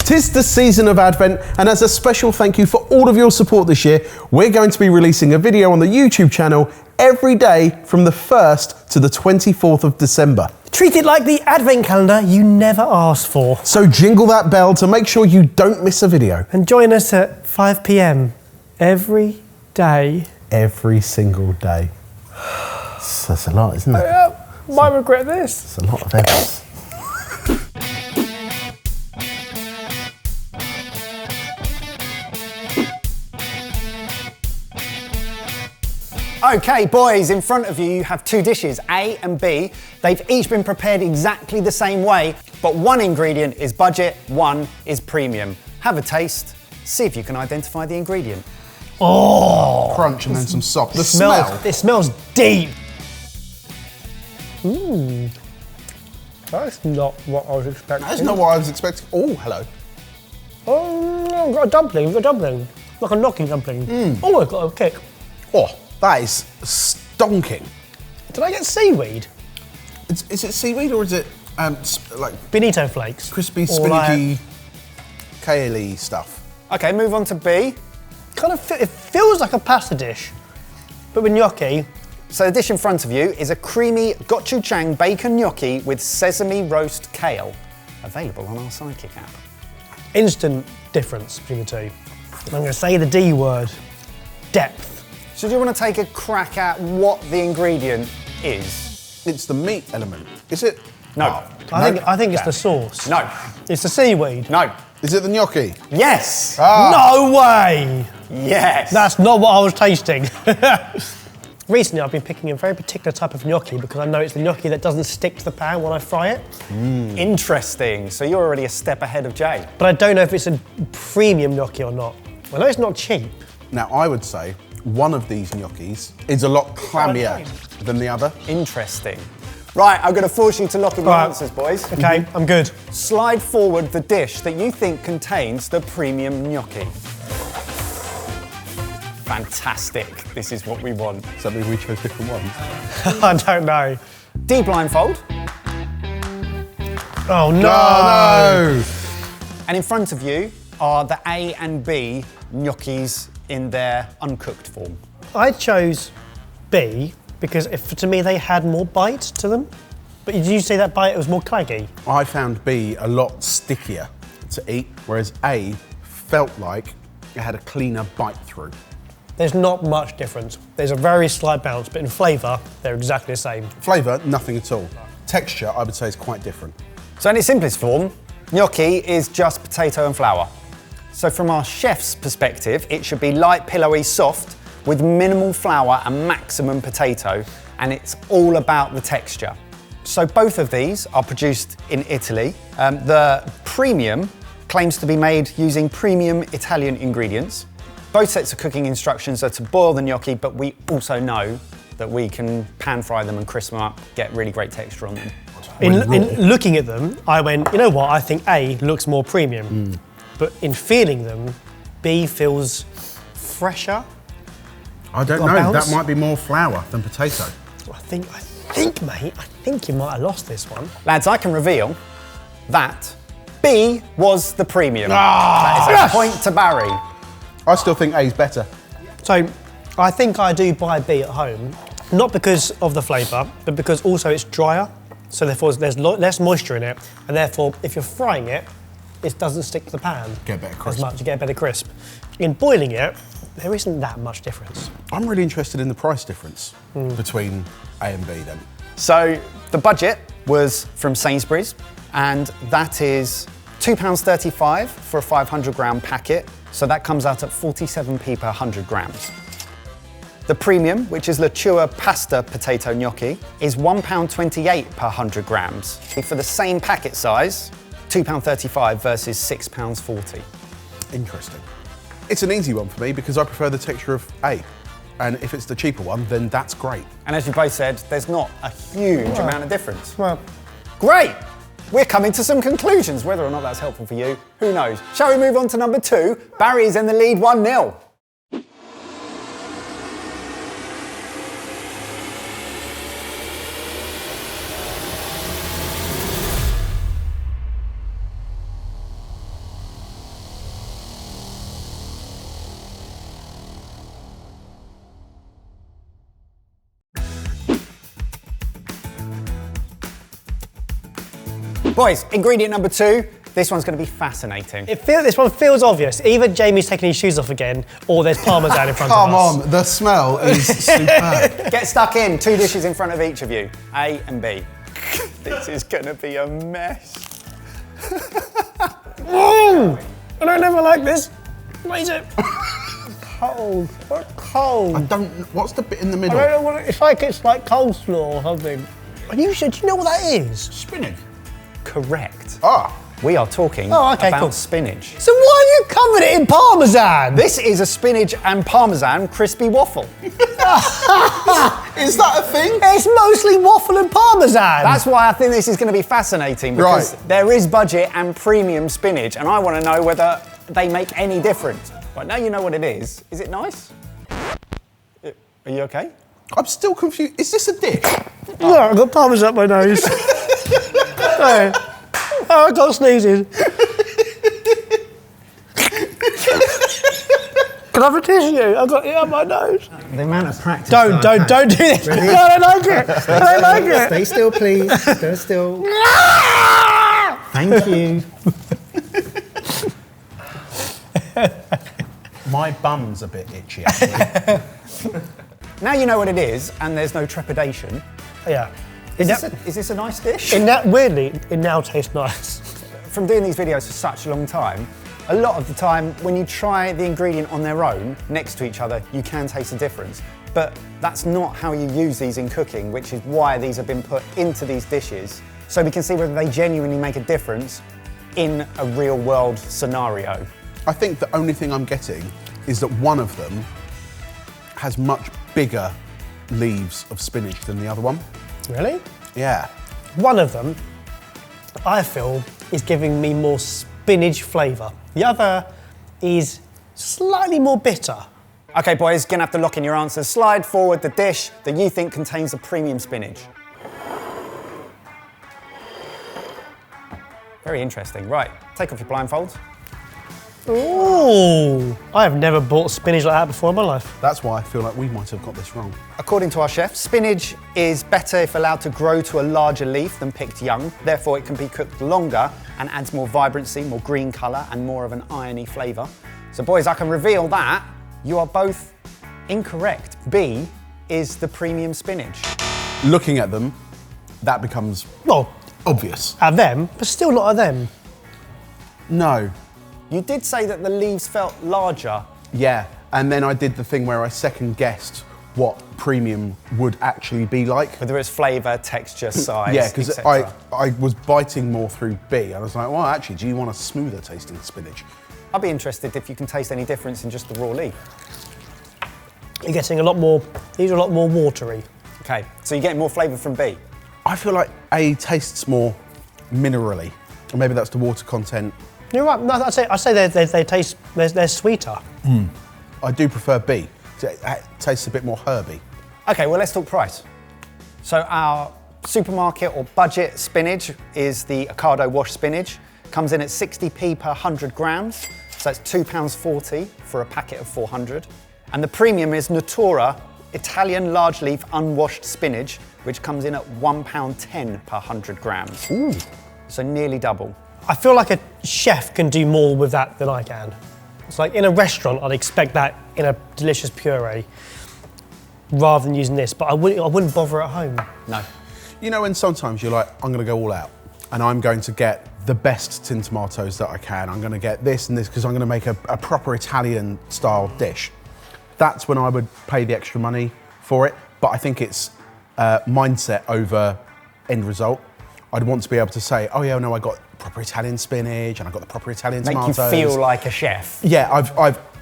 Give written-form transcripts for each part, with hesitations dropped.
'Tis the season of Advent, and as a special thank you for all of your support this year, we're going to be releasing a video on the YouTube channel every day from the 1st to the 24th of December. Treat it like the Advent calendar you never asked for. So jingle that bell to make sure you don't miss a video. And join us at 5 p.m. every day. Every single day. That's a lot, isn't it? Might regret this. It's a lot of efforts. Okay, boys, in front of you, you have two dishes, A and B. They've each been prepared exactly the same way, but one ingredient is budget, one is premium. Have a taste, see if you can identify the ingredient. Oh! Crunch and then some salt. The smell. It smells deep. Mmm. That's not what I was expecting. That's not what I was expecting. Oh, hello. Oh, I've got a dumpling, like a gnocchi dumpling. Oh, I've got a kick. Oh, that is stonking. Did I get seaweed? Is it seaweed or is it like Bonito flakes. crispy, Or like- spinachy, kale-y stuff? Okay, move on to B. Kind of, it feels like a pasta dish, but with gnocchi. So the dish in front of you is a creamy gochujang bacon gnocchi with sesame roast kale, available on our Sidekick app. Instant difference between the two. I'm going to say the D word, depth. So do you want to take a crack at what the ingredient is? It's the meat element. Is it? No. I think it's the sauce. No. It's the seaweed. No. Is it the gnocchi? Yes. No way! Yes. That's not what I was tasting. Recently, I've been picking a very particular type of gnocchi because I know it's the gnocchi that doesn't stick to the pan when I fry it. Interesting. So you're already a step ahead of Jay. But I don't know if it's a premium gnocchi or not. I know it's not cheap. Now, I would say one of these gnocchis is a lot clammier than the other. Interesting. Right, I'm going to force you to lock in your Right. answers, boys. Okay, I'm good. Slide forward the dish that you think contains the premium gnocchi. Fantastic. This is what we want. Does that mean we chose different ones? I don't know. D blindfold. Oh no! No! And in front of you are the A and B gnocchis in their uncooked form. I chose B because to me they had more bite to them. But did you say that bite was more claggy? I found B a lot stickier to eat, whereas A felt like it had a cleaner bite through. There's not much difference. There's a very slight bounce, but in flavour, they're exactly the same. Flavour, nothing at all. Texture, I would say, is quite different. So in its simplest form, gnocchi is just potato and flour. So from our chef's perspective, it should be light, pillowy, soft, with minimal flour and maximum potato, and it's all about the texture. So both of these are produced in Italy. The premium claims to be made using premium Italian ingredients. Both sets of cooking instructions are to boil the gnocchi, but we also know that we can pan fry them and crisp them up, get really great texture on them. In looking at them, I went, you know what, I think A looks more premium. But in feeling them, B feels fresher. I don't Got a know, bounce? that might be more flour than potato. I think, mate, I think you might have lost this one. Lads, I can reveal that B was the premium. That is a point to Barry. I still think A's better. So I think I do buy B at home, not because of the flavour, but because also it's drier. So therefore there's less moisture in it, and therefore if you're frying it, it doesn't stick to the pan Get a better crisp. as much, you get a better crisp. In boiling it, there isn't that much difference. I'm really interested in the price difference between A and B then. So the budget was from Sainsbury's, and that is £2.35 for a 500 gram packet. So that comes out at 47p per 100 grams. The premium, which is La Chua pasta potato gnocchi, is £1.28 per 100 grams. For the same packet size, £2.35 versus £6.40. Interesting. It's an easy one for me because I prefer the texture of A. And if it's the cheaper one, then that's great. And as you both said, there's not a huge amount of difference. Well, Great! We're coming to some conclusions. Whether or not that's helpful for you, who knows? Shall we move on to number 2? Barry's in the lead 1-0. Boys, ingredient number 2. This one's going to be fascinating. This one feels obvious. Either Jamie's taking his shoes off again, or there's parmesan in front of us. Come on, the smell is superb. Get stuck in. 2 dishes in front of each of you, A and B. This is going to be a mess. I don't ever like this. What is it? Cold. What cold? What's the bit in the I middle? don't know what it's like coleslaw or something. Do you know what that is? Spinach. Correct. Ah. We are talking okay, about spinach. So why have you covered it in parmesan? This is a spinach and parmesan crispy waffle. Is that a thing? It's mostly waffle and parmesan. That's why I think this is going to be fascinating, because there is budget and premium spinach, and I want to know whether they make any difference. Right, now you know what it is. Is it nice? Are you okay? I'm still confused. Is this a dish? No, I've got parmesan up my nose. Hey. Oh, I got sneezes. Can I have a tissue? I've got it up my nose. The amount of practice. Don't do this. Ready? No, I don't like it. I don't like it. Stay still, please. Stay still. Thank you. My bum's a bit itchy, actually. Now you know what it is, and there's no trepidation. Yeah. Is this a nice dish? Weirdly, it now tastes nice. From doing these videos for such a long time, a lot of the time when you try the ingredient on their own, next to each other, you can taste a difference. But that's not how you use these in cooking, which is why these have been put into these dishes, so we can see whether they genuinely make a difference in a real world scenario. I think the only thing I'm getting is that one of them has much bigger leaves of spinach than the other one. Really? Yeah. One of them, I feel, is giving me more spinach flavour. The other is slightly more bitter. Okay, boys, gonna have to lock in your answers. Slide forward the dish that you think contains the premium spinach. Very interesting. Right, take off your blindfolds. Ooh, I have never bought spinach like that before in my life. That's why I feel like we might have got this wrong. According to our chef, spinach is better if allowed to grow to a larger leaf than picked young. Therefore, it can be cooked longer and adds more vibrancy, more green colour, and more of an irony flavour. So, boys, I can reveal that you are both incorrect. B is the premium spinach. Looking at them, that becomes Well, obvious. at them, but still not at them. No. You did say that the leaves felt larger. Yeah, and then I did the thing where I second guessed what premium would actually be like. Whether it's flavour, texture, size, Yeah, because etc. I was biting more through B, and I was like, well, actually, do you want a smoother tasting spinach? I'd be interested if you can taste any difference in just the raw leaf. You're getting a lot more, these are a lot more watery. Okay, so you're getting more flavour from B. I feel like A tastes more minerally, or maybe that's the water content. You're right, no, I'd say they taste, they're sweeter. I do prefer B. It tastes a bit more herby. Okay, well, let's talk price. So our supermarket or budget spinach is the Ocado wash spinach. Comes in at 60p per 100 grams. So that's £2.40 for a packet of 400. And the premium is Natura Italian large leaf unwashed spinach, which comes in at £1.10 per 100 grams. Ooh. So nearly double. I feel like a chef can do more with that than I can. It's like in a restaurant, I'd expect that in a delicious puree rather than using this, but I wouldn't bother at home. No. You know, when sometimes you're like, I'm going to go all out and I'm going to get the best tin tomatoes that I can. I'm going to get this and this because I'm going to make a proper Italian style dish. That's when I would pay the extra money for it. But I think it's mindset over end result. I'd want to be able to say, oh yeah, no, I got proper Italian spinach and I got the proper Italian tomatoes. Make you feel like a chef. Yeah,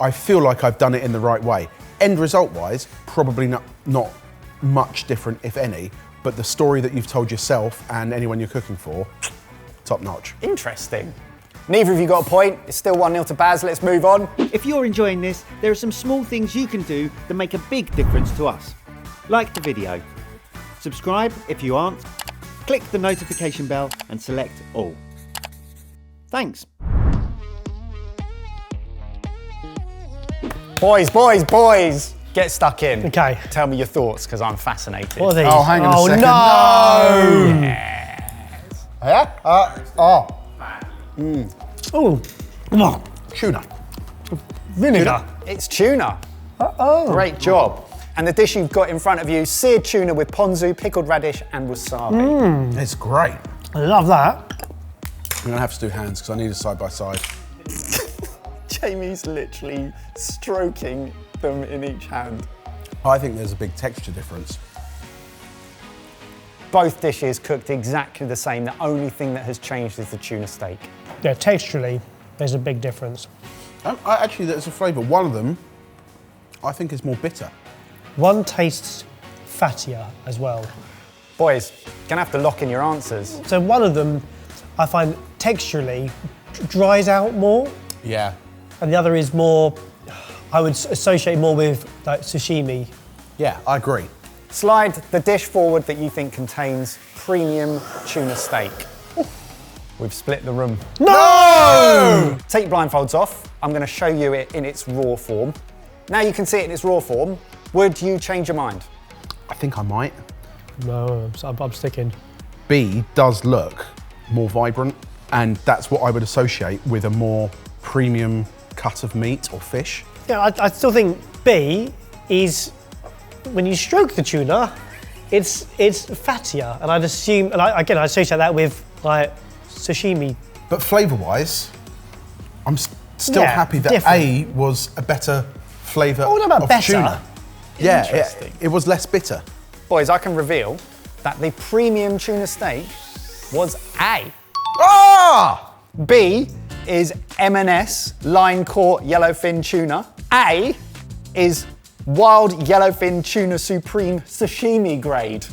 I feel like I've done it in the right way. End result wise, probably not much different, if any, but the story that you've told yourself and anyone you're cooking for, top notch. Interesting. Neither of you got a point. It's still 1-0 to Baz. Let's move on. If you're enjoying this, there are some small things you can do that make a big difference to us. Like the video. Subscribe if you aren't. Click the notification bell and select all. Thanks. Boys, get stuck in. Okay. Tell me your thoughts, because I'm fascinated. What are these? Oh, hang on a second. No! Yes. Yeah? Oh, Tuna. vinegar. It's tuna. Great job. And the dish you've got in front of you, seared tuna with ponzu, pickled radish and wasabi. It's great. I love that. I'm gonna have to do hands because I need a side by side. Jamie's literally stroking them in each hand. I think there's a big texture difference. Both dishes cooked exactly the same. The only thing that has changed is the tuna steak. Yeah, texturally, there's a big difference. Actually, there's a flavour. One of them, I think, is more bitter. One tastes fattier as well. Boys, gonna have to lock in your answers. So one of them, I find texturally dries out more, Yeah. and the other is more, I would associate more with like sashimi. Yeah, I agree. Slide the dish forward that you think contains premium tuna steak. We've split the room. No! Take blindfolds off. I'm gonna show you it in its raw form. Now you can see it in its raw form. Would you change your mind? I think I might. No, I'm sticking. B does look more vibrant, and that's what I would associate with a more premium cut of meat or fish. Yeah, I still think B is, when you stroke the tuna, it's fattier, and I'd assume, and I associate that with like sashimi. But flavour-wise, I'm still Yeah, happy that different. A was a better flavour Oh, what about of better? tuna. Yeah, Interesting. it was less bitter. Boys, I can reveal that the premium tuna steak was A. Ah! B is M&S line caught yellowfin tuna. A is wild yellowfin tuna supreme sashimi grade.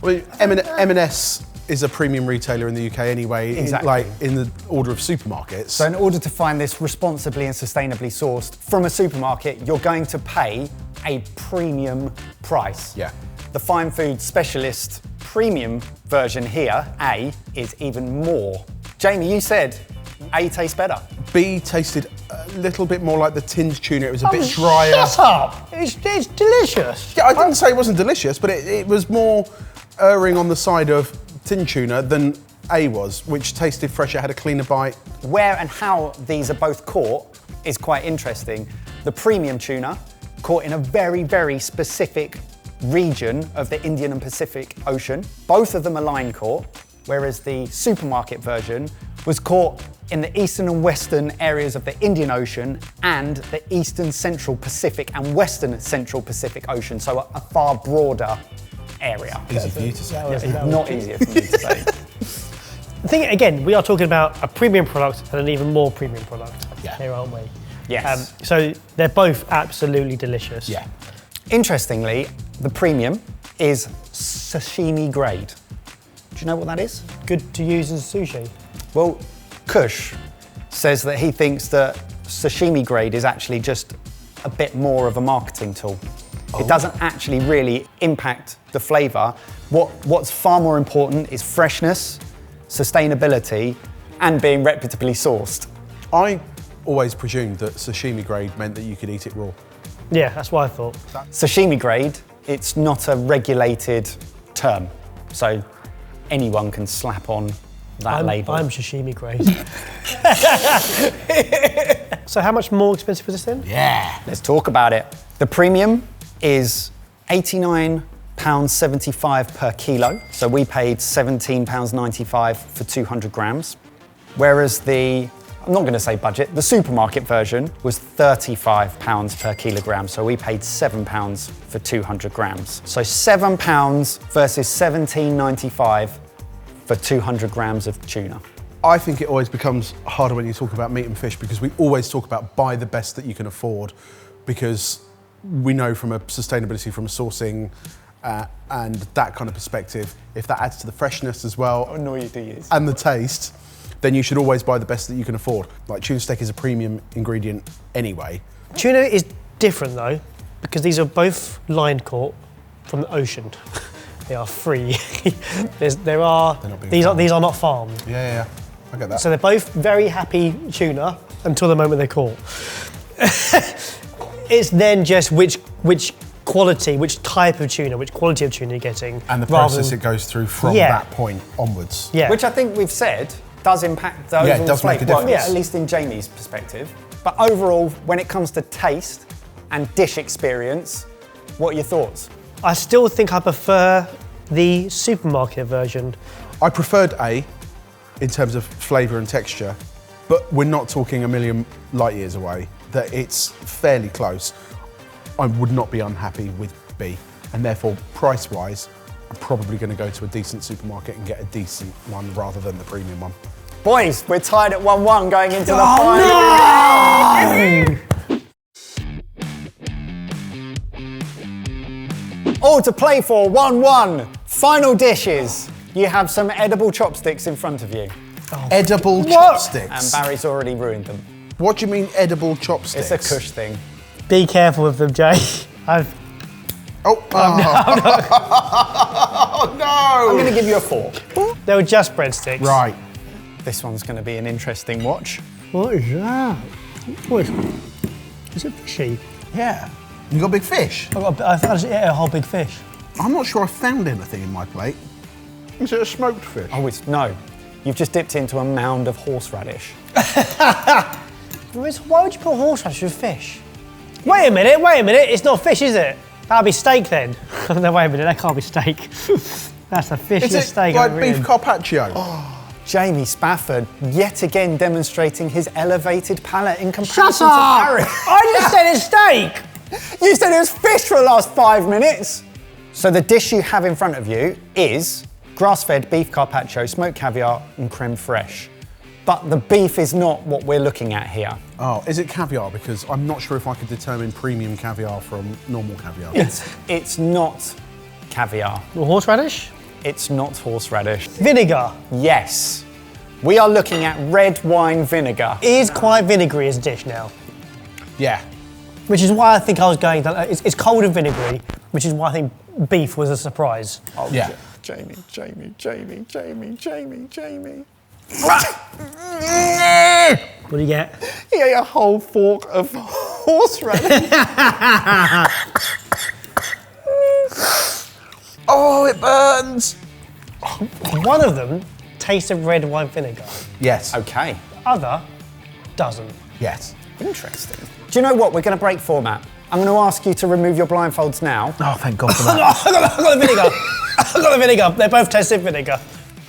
I mean, M&S is a premium retailer in the UK anyway, Exactly. in the order of supermarkets. So in order to find this responsibly and sustainably sourced from a supermarket, you're going to pay a premium price. Yeah. The Fine Food Specialist premium version here, A, is even more. Jamie, you said A tastes better. B tasted a little bit more like the tinned tuna. It was a bit drier. Shut up! It's delicious. Yeah, I didn't say it wasn't delicious, but it was more erring on the side of tin tuna than A was, which tasted fresher, had a cleaner bite. Where and how these are both caught is quite interesting. The premium tuna, caught in a very, very specific region of the Indian and Pacific Ocean. Both of them are line caught, whereas the supermarket version was caught in the eastern and western areas of the Indian Ocean and the eastern central Pacific and western central Pacific Ocean, so a far broader area. Easy for you to say. It's not easier for me to say. The thing, again, we are talking about a premium product and an even more premium product. Yeah. Here, aren't we? Yes. So they're both absolutely delicious. Yeah. Interestingly, the premium is sashimi grade. Do you know what that is? Good to use as sushi. Well, Kush says that he thinks that sashimi grade is actually just a bit more of a marketing tool. It doesn't actually really impact the flavour. What's far more important is freshness, sustainability, and being reputably sourced. I always presumed that sashimi grade meant that you could eat it raw. Yeah, that's what I thought. Sashimi grade, it's not a regulated term, so anyone can slap on that label. I'm sashimi grade. So how much more expensive was this then? Yeah. Let's talk about it. The premium is £89.75 per kilo. So we paid £17.95 for 200 grams. Whereas I'm not going to say budget, the supermarket version was £35 per kilogram. So we paid £7 for 200 grams. So £7 versus £17.95 for 200 grams of tuna. I think it always becomes harder when you talk about meat and fish because we always talk about buy the best that you can afford because we know from a sustainability, from a sourcing and that kind of perspective, if that adds to the freshness as well and the taste, then you should always buy the best that you can afford. Like tuna steak is a premium ingredient anyway. Tuna is different though, because these are both line caught from the ocean. They are free. These are not farmed. Yeah, I get that. So they're both very happy tuna until the moment they're caught. It's then just which quality, which type of tuna, which quality of tuna you're getting. And the rather process than- it goes through from Yeah. that point onwards. Yeah. Which I think we've said does impact the Yeah, it overall does make a flavour. Well, difference. yeah, at least in Jamie's perspective. But overall, when it comes to taste and dish experience, what are your thoughts? I still think I prefer the supermarket version. I preferred A in terms of flavour and texture, but we're not talking a million light years away, that it's fairly close. I would not be unhappy with B, and therefore, price-wise, I'm probably going to go to a decent supermarket and get a decent one rather than the premium one. Boys, we're tied at 1-1 going into the final. All to play for, 1-1. Final dishes. You have some edible chopsticks in front of you, Edible and chopsticks? Barry's already ruined them. What do you mean edible chopsticks? It's a kush thing. Be careful with them, Jay. Oh, oh I'm no! going to give you a fork. They were just breadsticks. Right. This one's going to be an interesting watch. What is that? What is it fishy? Yeah. You got big fish? I thought I just ate a whole big fish. I'm not sure I found anything in my plate. Is it a smoked fish? Oh, no. You've just dipped into a mound of horseradish. Why would you put horseradish with fish? Wait a minute, it's not fish, is it? That'll be steak then. No, wait a minute, that can't be steak. That's a fish Is and a it steak. like I've beef written. carpaccio? Jamie Spafford, yet again demonstrating his elevated palate in Shut comparison up! to Barry. I just said it's steak! You said it was fish for the last 5 minutes. So the dish you have in front of you is grass-fed beef carpaccio, smoked caviar and creme fraiche. But the beef is not what we're looking at here. Oh, is it caviar? Because I'm not sure if I could determine premium caviar from normal caviar. It's not caviar. Well, horseradish? It's not horseradish. Vinegar. Yes. We are looking at red wine vinegar. It is quite vinegary as a dish now. Yeah. Which is why I think I was going down. It's cold and vinegary, which is why I think beef was a surprise. Oh, Yeah. Jamie. What do you get? He ate a whole fork of horseradish. Oh, it burns! One of them tastes of red wine vinegar. Yes. Okay. Other doesn't. Yes. Interesting. Do you know what? We're going to break format. I'm going to ask you to remove your blindfolds now. Oh, thank God for that. I got the vinegar. I got the vinegar. They both tasted vinegar.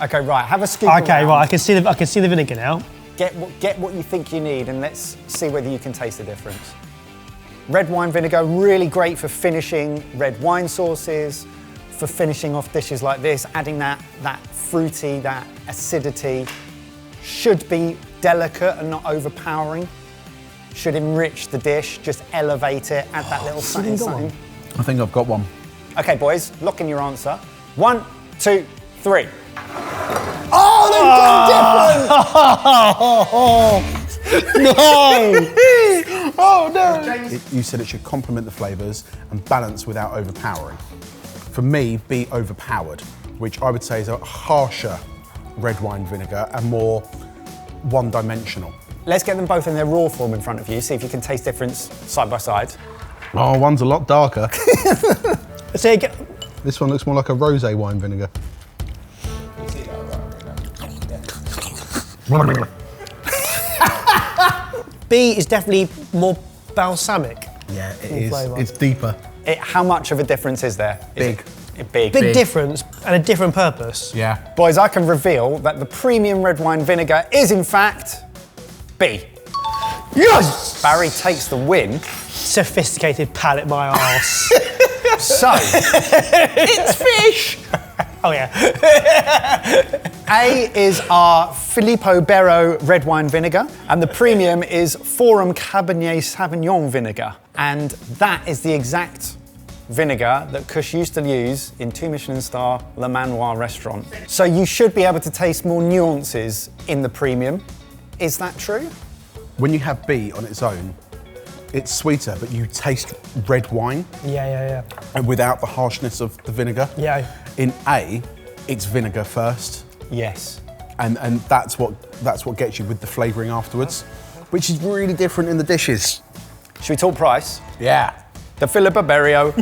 Okay, right. Have a scoop. Okay, around. right. I can see the vinegar now. Get what you think you need, and let's see whether you can taste the difference. Red wine vinegar, really great for finishing red wine sauces, for finishing off dishes like this, adding that fruity, that acidity. Should be delicate and not overpowering. Should enrich the dish, just elevate it, add that little something. I think I've got one. Okay, boys, lock in your answer. 1, 2, 3. Oh, they've gone different! No! Oh, no! You said it should complement the flavours and balance without overpowering. For me, be overpowered, which I would say is a harsher red wine vinegar and more one-dimensional. Let's get them both in their raw form in front of you, see if you can taste difference side by side. Oh, one's a lot darker. So This one looks more like a rosé wine vinegar. B is definitely more balsamic. Yeah, it In is. flavour. It's deeper. How much of a difference is there? Big. Big. Big difference and a different purpose. Yeah. Boys, I can reveal that the premium red wine vinegar is in fact B. Yes! Barry takes the win. Sophisticated palate, my arse. So, It's fish! Oh yeah. A is our Filippo Berro red wine vinegar, and the premium is Forum Cabernet Sauvignon vinegar. And that is the exact vinegar that Kush used to use in 2 Michelin star Le Manoir restaurant. So you should be able to taste more nuances in the premium. Is that true? When you have B on its own, it's sweeter, but you taste red wine Yeah. and without the harshness of the vinegar. Yeah. In A, it's vinegar first, Yes. and that's what gets you with the flavouring afterwards, which is really different in the dishes. Should we talk price? Yeah. The Filiberberio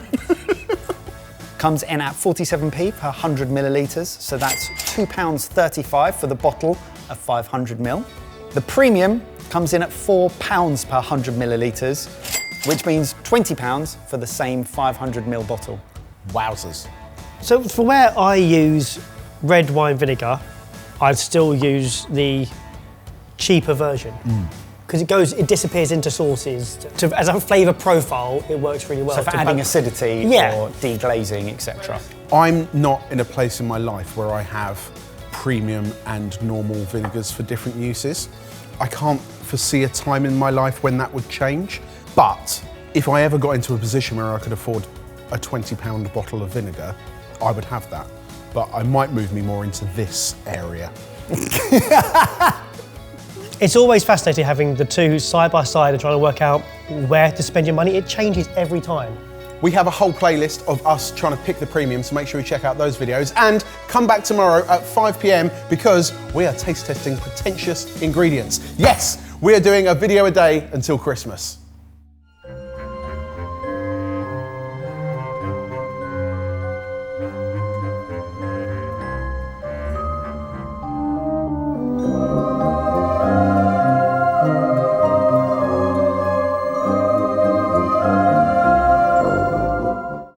comes in at 47p per 100 millilitres, so that's £2.35 for the bottle of 500 ml. The premium comes in at £4 per 100 millilitres, which means £20 for the same 500 ml bottle. Wowzers. So for where I use red wine vinegar, I'd still use the cheaper version. Because it disappears into sauces. As a flavour profile, it works really well. So for adding acidity Yeah. or deglazing, etc. I'm not in a place in my life where I have premium and normal vinegars for different uses. I can't foresee a time in my life when that would change. But if I ever got into a position where I could afford a £20 bottle of vinegar, I would have that. But I might move me more into this area. It's always fascinating having the two side by side and trying to work out where to spend your money. It changes every time. We have a whole playlist of us trying to pick the premium, so make sure you check out those videos. And come back tomorrow at 5 p.m. because we are taste testing pretentious ingredients. Yes, we are doing a video a day until Christmas.